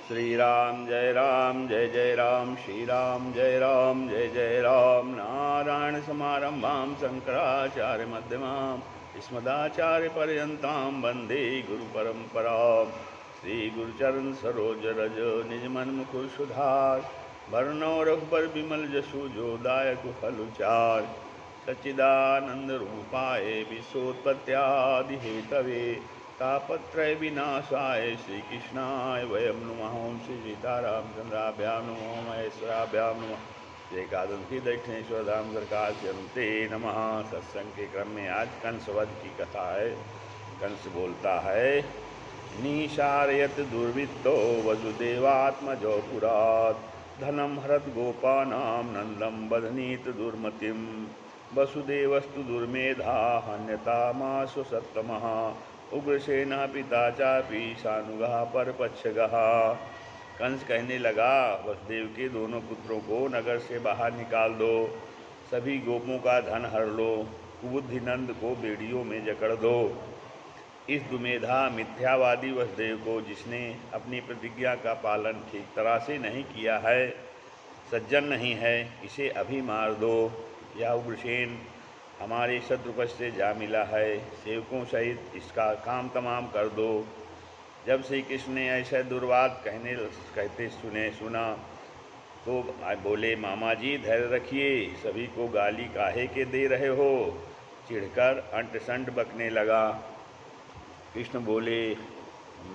श्री राम जय जय राम, श्री राम जय जय राम। नारायण समारंभां शंकराचार्य मध्यमाम् अस्मदाचार्य पर्यन्तां वन्दे गुरु परंपरां। श्री गुरुचरण सरोज रज निज मन मुकुर सुधार, वरणो रघुबर बिमल जसु जो दायक फलुचार। सच्चिदानंद रूपाय विश्वोत्पत्त्यादि हेतवे, तापत्रय विनाशाय श्रीकृष्णाय वयं नुमः। ओं श्री सीतारामचंद्राभ्यां नमो, महेश्वराभ्यां नमः। जय कादम्बरी दक्षिणेश्वर धाम सरकार से अनुते नमः। सत्संग के क्रम में आज कंस वध की कथा है। कंस बोलता है, निशारयत दुर्वृत्तो वसुदेवात्मजो पुरात्, धनम हरत गोपानां नंदम बधनीत दुर्मतिम, वसुदेवस्तु दुर्मेधा हन्यतामासु सत्तमः, उग्रसेना पिता चापि सानुगः परपक्षगः। कंस कहने लगा, वसुदेव के दोनों पुत्रों को नगर से बाहर निकाल दो, सभी गोपों का धन हर लो, कुबुद्धि नंद को बेड़ियों में जकड़ दो। इस दुमेधा मिथ्यावादी वसुदेव को, जिसने अपनी प्रतिज्ञा का पालन ठीक तरह से नहीं किया है, सज्जन नहीं है, इसे अभी मार दो। यह उग्रसेन हमारे शत्रुपक्ष से जा मिला है, सेवकों सहित इसका काम तमाम कर दो। जब श्री कृष्ण ने ऐसा दुर्वाद कहते सुना तो बोले, मामा जी धैर्य रखिए, सभी को गाली काहे के दे रहे हो। चिढ़कर अंट संट बकने लगा। कृष्ण बोले,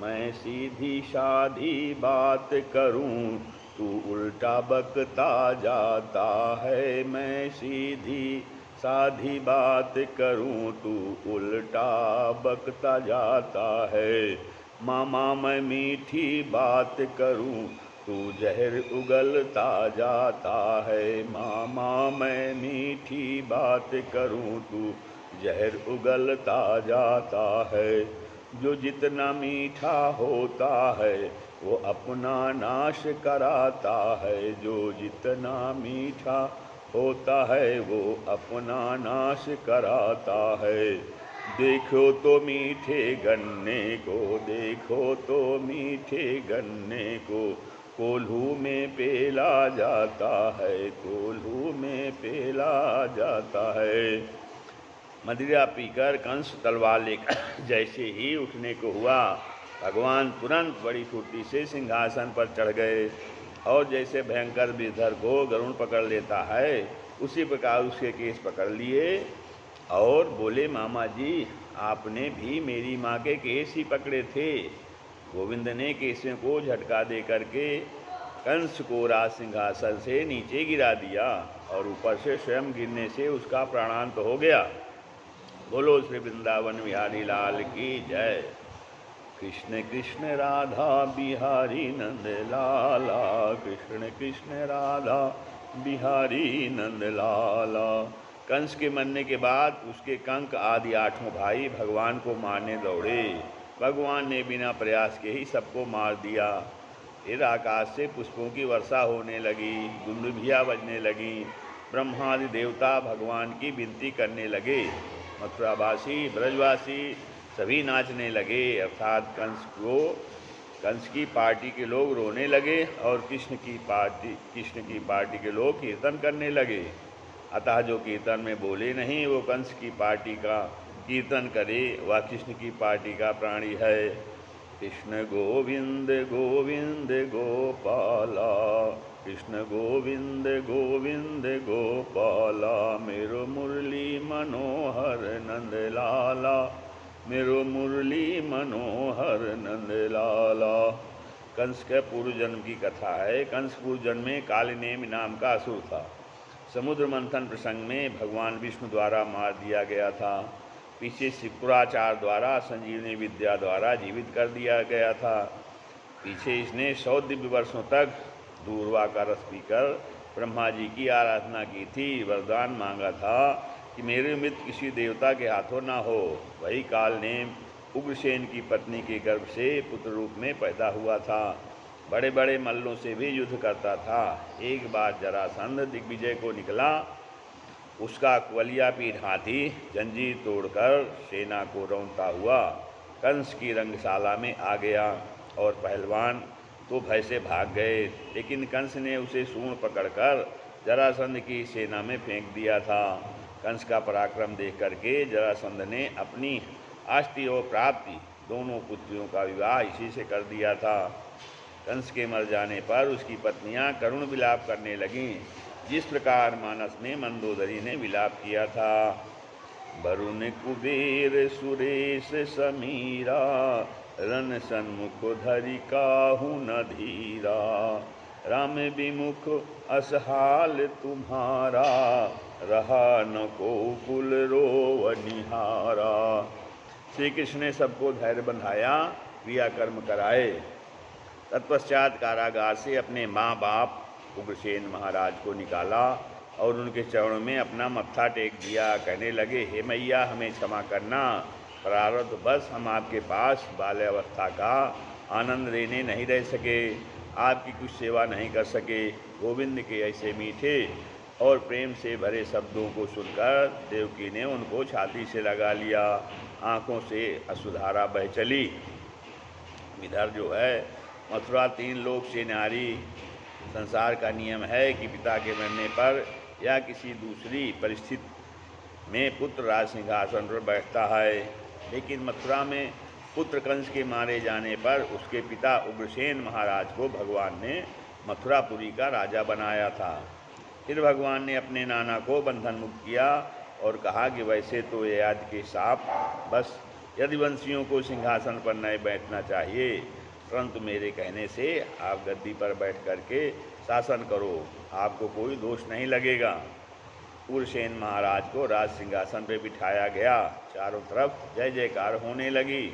मैं सीधी साधी बात करूं, तू उल्टा बकता जाता है। मैं सीधी साधी बात करूं, तू उल्टा बकता जाता है। मामा मैं मीठी बात करूं, तू जहर उगलता जाता है। मामा मैं मीठी बात करूं, तू जहर उगलता जाता है। जो जितना मीठा होता है वो अपना नाश कराता है। जो जितना मीठा होता है वो अपना नाश कराता है। देखो तो मीठे गन्ने को, देखो तो मीठे गन्ने को, कोल्हू में पेला जाता है, कोल्हू में पेला जाता है। मदिरा पीकर कंस तलवार लेकर जैसे ही उठने को हुआ, भगवान तुरंत बड़ी फुर्ती से सिंहासन पर चढ़ गए और जैसे भयंकर विधर को गरुण पकड़ लेता है, उसी प्रकार उसके केस पकड़ लिए और बोले, मामा जी आपने भी मेरी माँ के केस ही पकड़े थे। गोविंद ने केसों को झटका दे करके कंस को राज सिंहासन से नीचे गिरा दिया और ऊपर से स्वयं गिरने से उसका प्राणांत हो गया। बोलो श्री वृंदावन बिहारी लाल की जय। कृष्ण कृष्ण राधा बिहारी नंद लाला, कृष्ण कृष्ण राधा बिहारी नंद लाला। कंस के मरने के बाद उसके कंक आदि 8 भाई भगवान को मारने दौड़े। भगवान ने बिना प्रयास के ही सबको मार दिया। फिर आकाश से पुष्पों की वर्षा होने लगी, दुंदुभियाँ बजने लगी। ब्रह्मादि देवता भगवान की विनती करने लगे। मथुरावासी ब्रजवासी सभी नाचने लगे, अर्थात कंस की पार्टी के लोग रोने लगे और कृष्ण की पार्टी के लोग कीर्तन करने लगे। अतः जो कीर्तन में बोले नहीं वो कंस की पार्टी का कीर्तन करे, वह कृष्ण की पार्टी का प्राणी है। कृष्ण गोविंद गोविंद गोपाला, कृष्ण गोविंद गोविंद गोपाला, मेरो मुरली मनोहर नंद लाला, मेरो मुरली मनोहर नंद लाला। कंस के पूर्व जन्म की कथा है। कंस पूर्व जन्म में कालनेमि नाम का असुर था। समुद्र मंथन प्रसंग में भगवान विष्णु द्वारा मार दिया गया था। पीछे शुक्राचार्य द्वारा संजीवनी विद्या द्वारा जीवित कर दिया गया था। पीछे इसने 100 दिव्य वर्षों तक दूर्वा का रस पीकर ब्रह्मा जी की आराधना की थी। वरदान मांगा था कि मेरे मृत्यु किसी देवता के हाथों ना हो। वही कालनेम उग्रसेन की पत्नी के गर्भ से पुत्र रूप में पैदा हुआ था। बड़े बड़े मल्लों से भी युद्ध करता था। एक बार जरासंध दिग्विजय को निकला, उसका कुवलिया पीठ हाथी जंजीर तोड़कर सेना को रौंदता हुआ कंस की रंगशाला में आ गया और पहलवान तो भय से भाग गए, लेकिन कंस ने उसे सूंड पकड़कर जरासंध की सेना में फेंक दिया था। कंस का पराक्रम देख करके जरासंध ने अपनी आस्ति और प्राप्ति दोनों पुत्रियों का विवाह इसी से कर दिया था। कंस के मर जाने पर उसकी पत्नियां करुण विलाप करने लगीं, जिस प्रकार मानस में मंदोदरी ने विलाप किया था। वरुण कुबेर सुरेश समीरा, रन सन्मुख धरि काहू न धीरा, राम विमुख असहाल तुम्हारा, रहा न को कुल रोव निहारा। श्री कृष्ण ने सबको धैर्य बंधाया, क्रियाकर्म कराए। तत्पश्चात कारागार से अपने माँ बाप उग्रसेन महाराज को निकाला और उनके चरणों में अपना मत्था टेक दिया। कहने लगे, हे मैया, हमें क्षमा करना, प्रारब्ध बस हम आपके पास बाल्यावस्था का आनंद लेने नहीं रह सके, आपकी कुछ सेवा नहीं कर सके। गोविंद के ऐसे मीठे और प्रेम से भरे शब्दों को सुनकर देवकी ने उनको छाती से लगा लिया। आँखों से अश्रुधारा बह चली। इधर जो है मथुरा 3 लोक से नारी। संसार का नियम है कि पिता के मरने पर या किसी दूसरी परिस्थिति में पुत्र राज सिंहासन पर बैठता है, लेकिन मथुरा में पुत्र कंस के मारे जाने पर उसके पिता उग्रसेन महाराज को भगवान ने मथुरापुरी का राजा बनाया था। फिर भगवान ने अपने नाना को बंधन मुक्त किया और कहा कि वैसे तो ययाति के साप बस यदुवंशियों को सिंहासन पर नहीं बैठना चाहिए, परंतु मेरे कहने से आप गद्दी पर बैठ करके शासन करो, आपको कोई दोष नहीं लगेगा। उग्रसेन महाराज को राज सिंहासन पर बिठाया गया। चारों तरफ जय जयकार होने लगी।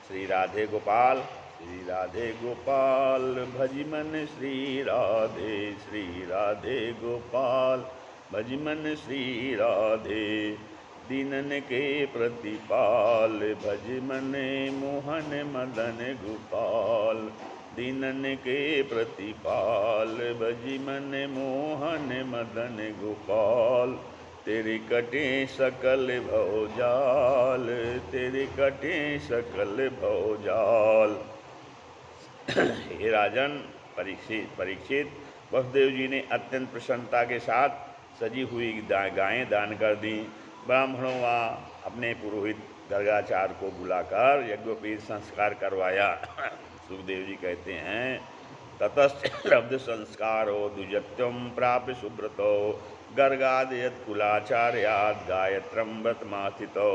श्री राधे गोपाल, श्री राधे गोपाल, भजमन श्री राधे गोपाल, भजमन श्री राधे। दीनन के प्रतिपाल, भजमन मोहन मदन गोपाल, दीनन के प्रतिपाल, भजमन मोहन मदन गोपाल। तेरे कटे सकल भवजाल, तेरे कटे सकल भवजाल। हे राजन परीक्षित, वसुदेव जी ने अत्यंत प्रसन्नता के साथ सजी हुई गायें दान कर दी। ब्राह्मणों व अपने पुरोहित गर्गाचार्य को बुलाकर यज्ञोपवीत संस्कार करवाया। सुखदेव जी कहते हैं, ततश्रब्द संस्कारो द्विजत्यम प्राप्य सुब्रतो, गर्गादयत कुलाचार्याद गायत्रम व्रतमास्थितो।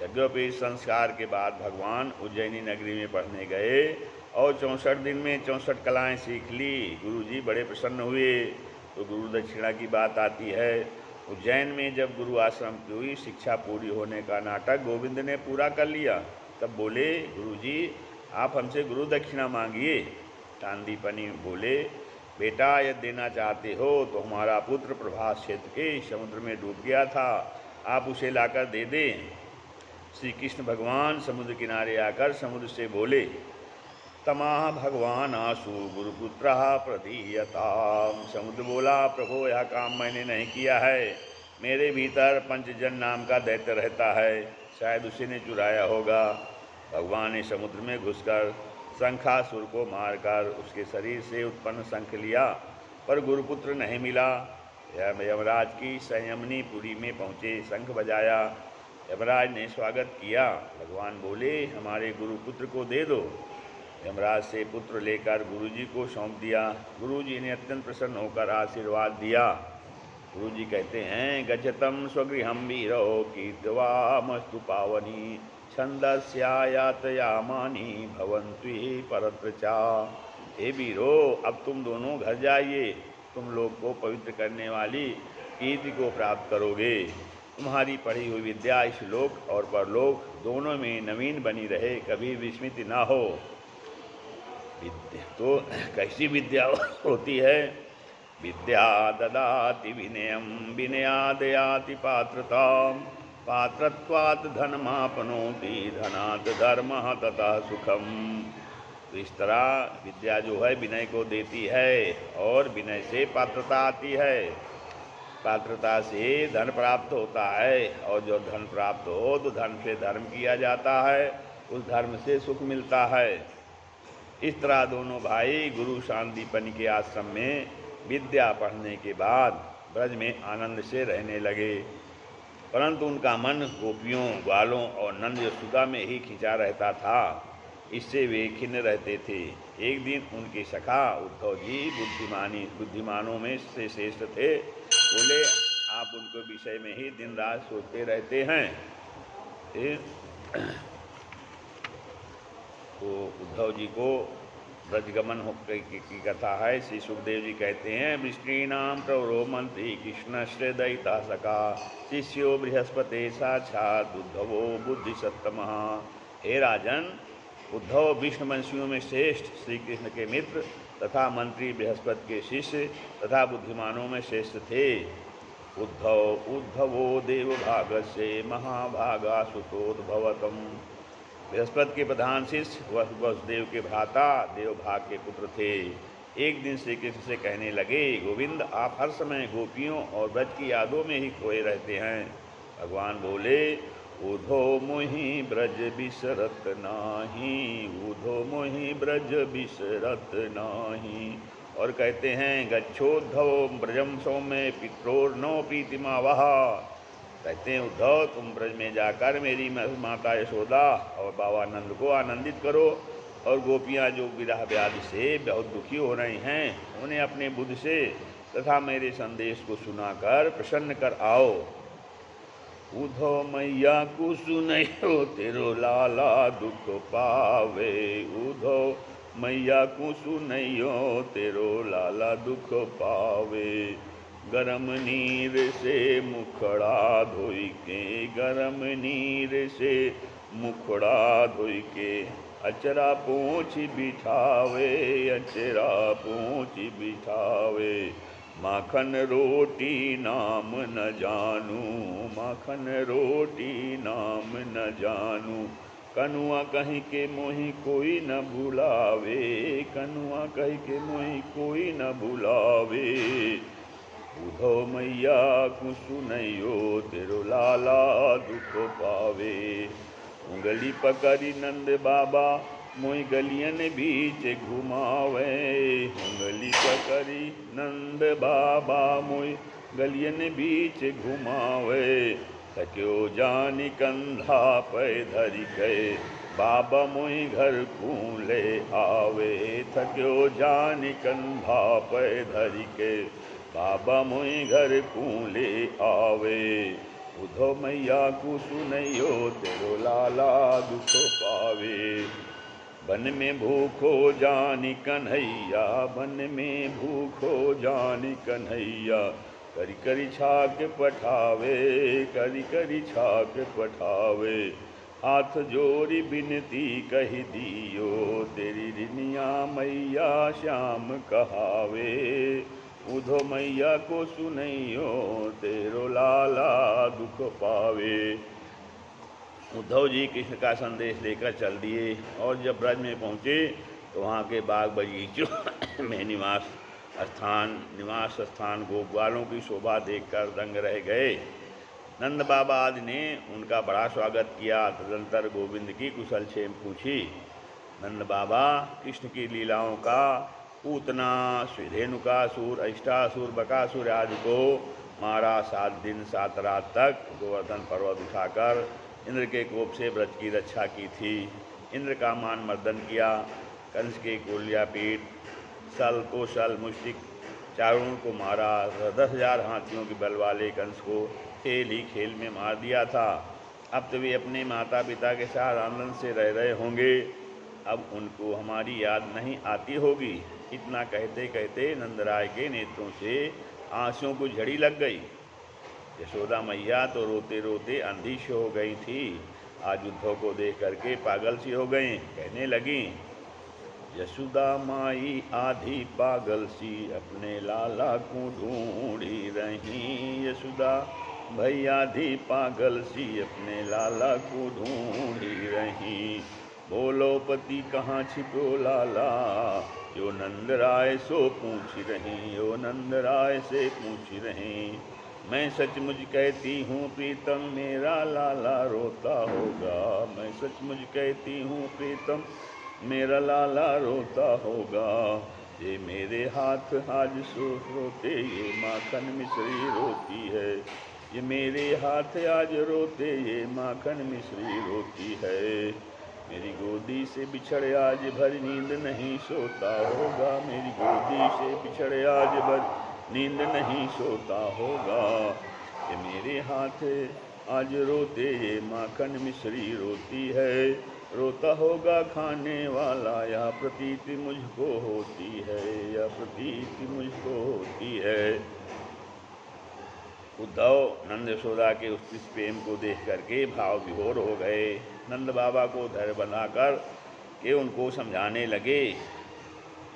यज्ञोपवीत संस्कार के बाद भगवान उज्जैनी नगरी में पढ़ने गए और 64 दिन में 64 कलाएँ सीख ली। गुरुजी बड़े प्रसन्न हुए। तो गुरु दक्षिणा की बात आती है। उज्जैन में जब गुरु आश्रम की हुई शिक्षा पूरी होने का नाटक गोविंद ने पूरा कर लिया, तब बोले, गुरुजी आप हमसे गुरु दक्षिणा मांगिए। चांदीपनी बोले, बेटा यदि देना चाहते हो तो हमारा पुत्र प्रभास क्षेत्र के समुद्र में डूब गया था, आप उसे लाकर दे दें। श्री कृष्ण भगवान समुद्र किनारे आकर समुद्र से बोले, तमाह भगवान आसु गुरुपुत्र प्रदीयताम। समुद्र बोला, प्रभु यह काम मैंने नहीं किया है, मेरे भीतर पंचजन नाम का दैत्य रहता है, शायद उसी ने चुराया होगा। भगवान ने समुद्र में घुसकर शंखासुर को मारकर उसके शरीर से उत्पन्न शंख लिया, पर गुरुपुत्र नहीं मिला। यमराज की संयमनी पुरी में पहुँचे, शंख बजाया। यमराज ने स्वागत किया। भगवान बोले, हमारे गुरुपुत्र को दे दो। यमराज से पुत्र लेकर गुरुजी को सौंप दिया। गुरुजी ने अत्यंत प्रसन्न होकर आशीर्वाद दिया। गुरुजी कहते हैं, गच्छतम स्वगृहम वीरो कीर्त्वा मस्तु पावनी, छंदस्यायातयामानि भवन्तु परत्र चा। हे वीरो, अब तुम दोनों घर जाइए, तुम लोग को पवित्र करने वाली कीर्ति को प्राप्त करोगे। तुम्हारी पढ़ी हुई विद्या इस लोक और परलोक दोनों में नवीन बनी रहे, कभी विस्मृति ना हो। विद्या तो कैसी विद्या होती है? विद्या ददाति विनयम, विनयाद याति पात्रताम, पात्रत्वात् धनमापनोति, धनात् धर्मः ततः सुखम। तो इस तरह विद्या जो है विनय को देती है और विनय से पात्रता आती है, पात्रता से धन प्राप्त होता है और जो धन प्राप्त हो तो धन से धर्म किया जाता है, उस धर्म से सुख मिलता है। इस तरह दोनों भाई गुरु शांतिपनि के आश्रम में विद्या पढ़ने के बाद ब्रज में आनंद से रहने लगे, परंतु उनका मन गोपियों, ग्वालों और नंद यशोदा में ही खिंचा रहता था। इससे वे खिन्न रहते थे। एक दिन उनके सखा उद्धव जी बुद्धिमानों में से श्रेष्ठ थे। बोले, आप उनके विषय में ही दिन रात सोचते रहते हैं। तो उद्धव जी को ब्रजगमन की कथा है। श्री सुखदेव जी कहते हैं, वृष्णीनाम प्रवरो मंत्री कृष्णश्च दयिता सखा शिष्यो बृहस्पति साक्षात उद्धवो बुद्धि सत्तमः। हे राजन, उद्धव विष्णुवंशियों में श्रेष्ठ श्री कृष्ण के मित्र तथा मंत्री बृहस्पति के शिष्य तथा बुद्धिमानों में श्रेष्ठ थे। उद्धवो देवभागस्य महाभागा सुतोद्भवतम। बृहस्पति के प्रधान शिष्य वसुदेव के भ्राता देवभाग के पुत्र थे। एक दिन श्री कृष्ण से कहने लगे, गोविंद, आप हर समय गोपियों और ब्रज की यादों में ही खोए रहते हैं। भगवान बोले, उधो मोहि ब्रज बिसरत नाही, उधो मोहि ब्रज बिसरत नाही। और कहते हैं, गच्छोद्धव ब्रजम सौम्य पित्रोर्नो प्रीतिमावह। कहते हैं, उद्धव, तुम ब्रज में जाकर मेरी माता यशोदा और बाबा नंद को आनंदित करो, और गोपियाँ जो विरह व्याधि से बहुत दुखी हो रही हैं उन्हें अपने बुद्ध से तथा मेरे संदेश को सुनाकर प्रसन्न कर आओ। उद्धव मैया को सुनयो तेरो लाला दुख पावे, उद्धव मैया को सुनयो तेरो लाला दुख पावे। गरम नीर से मुखड़ा धोई के, गरम नीर से मुखड़ा धोई के, अचरा पोंछ बिठावे, अचरा पोंछ बिठावे। माखन रोटी नाम न जानू, माखन रोटी नाम न जानू। कनुआ कहीं के मोहि कोई न बुलावे, कनुआ कहीं के मोहि कोई न बुलावे। उद्धव मैया को सुनयो तेरो लाला दुख पावे। उंगली पकड़ी नंद बाबा मोई गलियन बीच घुमावे, उंगली पकड़ी नंद बाबा मोई गलियन बीच घुमावे। थक्यो जानी कंधा पे धरी गए, बाबा मोई घर कूले आवे। थक्यो जानी कंधा पे धरी के, बाबा मोई घर कूले आवे। उद्धव मैया को सुनयो तेरो लाला दुख पावे। वन में भूखो जानी कन्हैया, वन में भूखो जानी कन्हैया। करी करी छाक पठावे, करी करी छाक पठावे। हाथ जोड़ी बिनती कही दियो, तेरी रिनिया मैया श्याम कहावे। उद्धव मैया को सुनैयो तेरो लाला दुख पावे। उद्धव जी कृष्ण का संदेश लेकर चल दिए, और जब ब्रज में पहुँचे तो वहाँ के बाग बगीचों में निवास स्थान गोपवालों की शोभा देखकर दंग रह गए। नंद बाबा आदि ने उनका बड़ा स्वागत किया। तदंतर गोविंद की कुशल क्षेम पूछी। नंद बाबा कृष्ण की लीलाओं का पूतना, रेणुकासुर, अष्टासुर, बकासुर आदि को मारा। 7 दिन 7 रात तक गोवर्धन पर्वत उठाकर इंद्र के कोप से ब्रज की रक्षा की थी। इंद्र का मान मर्दन किया। कंस के कोलिया पीठ, सल, कौशल, मुष्टिक चारों को मारा। 10,000 हाथियों के बल वाले कंस को खेल ही खेल में मार दिया था। अब तो वे अपने माता पिता के साथ आनंद से रह रहे होंगे। अब उनको हमारी याद नहीं आती होगी। इतना कहते कहते नंदराय के नेत्रों से आंसुओं को झड़ी लग गई। यशोदा मैया तो रोते रोते अंधी सी हो गई थी। आज उद्धव को देख करके पागल सी हो गई। कहने लगी, यशोदा माई आधी पागल सी, अपने लाला को ढूंढी रही। यशोदा भैया आधी पागल सी, अपने लाला को ढूंढी रही। बोलो पति कहाँ छिपो लाला, यो नंद राय सो पूछ रही, यो नंद राय से पूछ रही। मैं सचमुच कहती हूँ प्रीतम, मेरा लाला रोता होगा। मैं सचमुच कहती हूँ प्रीतम, मेरा लाला रोता होगा। ये मेरे हाथ आज रोते, ये माखन मिश्री रोती है। ये मेरे हाथ आज रोते, ये माखन मिश्री रोती है। मेरी गोदी से बिछड़े आज भर नींद नहीं सोता होगा। मेरी गोदी से बिछड़े आज भर नींद नहीं सोता होगा। ये मेरे हाथ आज रोते, ये माखन मिश्री रोती है। रोता होगा खाने वाला, या प्रतीति मुझको होती है, या प्रतीति मुझको होती है। उद्धव नंद यशोदा के उस प्रेम को देख करके भाव विभोर हो गए। नंद बाबा को धैर्य बनाकर के उनको समझाने लगे।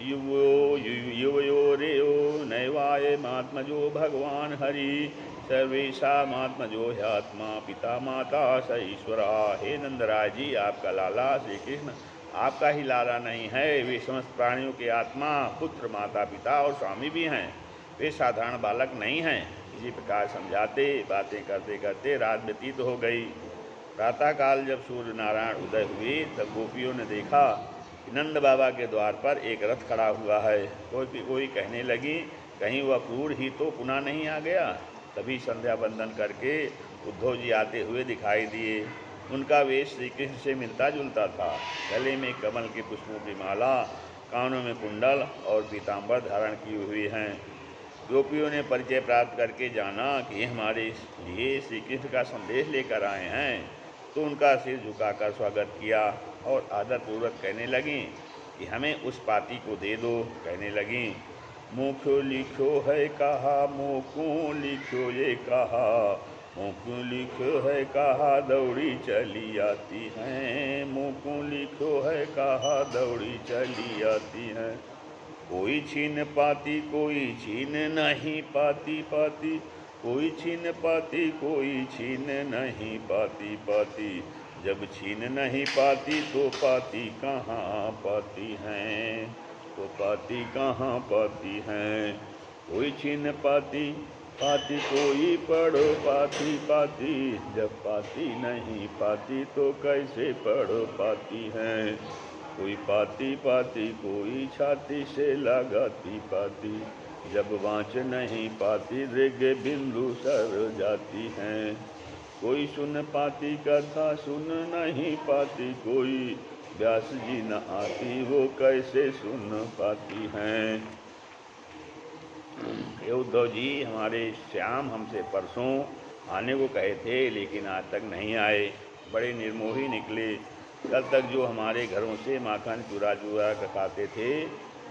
युवयो रेयो नैवाय महात्मजो भगवान हरि, सर्वेशा महात्मजो ह्यात्मा पिता माता स ईश्वरा। हे नंदराज जी, आपका लाला श्री कृष्ण आपका ही लाला नहीं है, वे समस्त प्राणियों के आत्मा, पुत्र, माता पिता और स्वामी भी हैं। वे साधारण बालक नहीं हैं। इसी प्रकार समझाते बातें करते करते रात व्यतीत हो गई। प्रातःकाल जब सूर्य नारायण उदय हुए तब गोपियों ने देखा कि नंद बाबा के द्वार पर एक रथ खड़ा हुआ है। कोई कहने लगी, कहीं वह क्रूर ही तो पुनः नहीं आ गया। तभी संध्या बंदन करके उद्धव जी आते हुए दिखाई दिए। उनका वेश श्री कृष्ण से मिलता जुलता था। गले में कमल के पुष्पों की माला, कानों में कुंडल और पीताम्बर धारण की हुई हैं। गोपियों ने परिचय प्राप्त करके जाना कि हमारे लिए श्री कृष्ण का संदेश लेकर आए हैं, तो उनका सिर झुकाकर स्वागत किया और आदरपूर्वक कहने लगी कि हमें उस पाती को दे दो। कहने लगी, मुँह लिखो है कहा, मुँह लिखो ये कहा, मुँह लिखो है कहा, दौड़ी चली आती हैं। मुँह लिखो है कहा, दौड़ी चली आती हैं। कोई छीन पाती, कोई छीन नहीं पाती पाती, कोई छीन पाती, कोई छीन नहीं पाती पाती। जब छीन नहीं पाती तो पाती कहाँ पाती हैं, तो पाती कहाँ पाती हैं। कोई छीन पाती पाती, कोई पढ़ो पाती पाती। जब पाती नहीं पाती तो कैसे पढ़ो पाती हैं। कोई पाती पाती, कोई छाती से लगाती पाती। जब वाँच नहीं पाती ऋग बिंदु सर जाती हैं। कोई सुन पाती कथा, सुन नहीं पाती कोई। व्यास जी न आती, वो कैसे सुन पाती हैं। उद्धव जी, हमारे श्याम हमसे परसों आने को कहे थे, लेकिन आज तक नहीं आए। बड़े निर्मोही निकले। कल तक जो हमारे घरों से माखन चूरा चूरा खाते थे,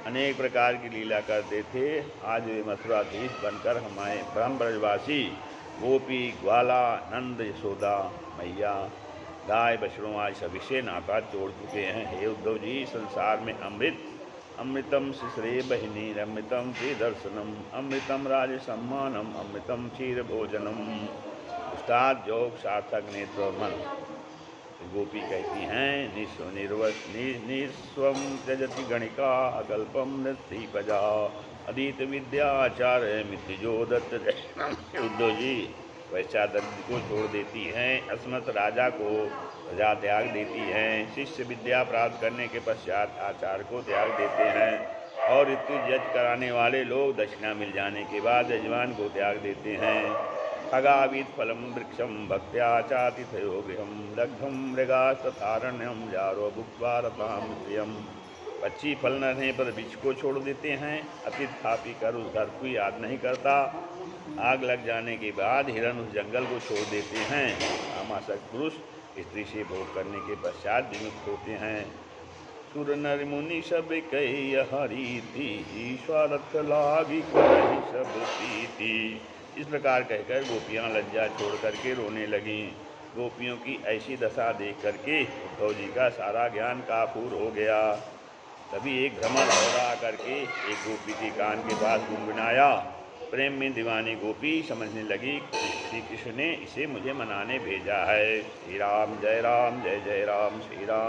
अनेक प्रकार की लीला करते थे, आज वे मथुराधीश बनकर हमारे ब्रह्म ब्रजवासी गोपी, ग्वाला, नंद, यशोदा मैया, गाय बछड़ों आज सभी से नाता जोड़ चुके हैं। हे उद्धव जी, संसार में अमृतम शिश्रे बहिनी, अमृतम श्री दर्शनम, अमृतम राज सम्मानम, अमृतम क्षीर भोजनम। उस्ताद जोग सार्थक नेत्र मन। गोपी कहती हैं, निस्वम त्यजति गणिका, अकल्पम नृत्यपजा, अधीत विद्याचार्य मिथिजो दत्त। उद्धव जी वैश्यादत्त को छोड़ देती हैं, असमर्थ राजा को प्रजा त्याग देती हैं, शिष्य विद्या प्राप्त करने के पश्चात आचार्य को त्याग देते हैं, और ऋतु यज्ञ कराने वाले लोग दक्षिणा मिल जाने के बाद यजमान को त्याग देते हैं। खगावीत फलम वृक्षम भक्त्या चातिथयो गृहम, दग्धम मृगास्तथारण्यम, जारो भुक्त्वा रताम प्रियम। पक्षी फल न रहने पर वृक्ष को छोड़ देते हैं, अतिथ खा पी कर उस घर को याद नहीं करता। आग लग जाने के बाद हिरण उस जंगल को छोड़ देते हैं। कामासक्त पुरुष स्त्री से भोग करने के पश्चात विमुक्त होते हैं। सुर नर मुनि सब कही हरी थी, ईश्वरथ लागी कही सब प्रीति। इस प्रकार कहकर गोपियाँ लज्जा छोड़ करके रोने लगीं। गोपियों की ऐसी दशा देख करके उद्धव जी का सारा ज्ञान काफूर हो गया। तभी एक भ्रमर और आ करके एक गोपी के कान के पास गुनगुनाया। प्रेम में दीवानी गोपी समझने लगी, श्री कृष्ण ने इसे मुझे मनाने भेजा है। श्री राम जय राम, जय जय राम, श्री राम।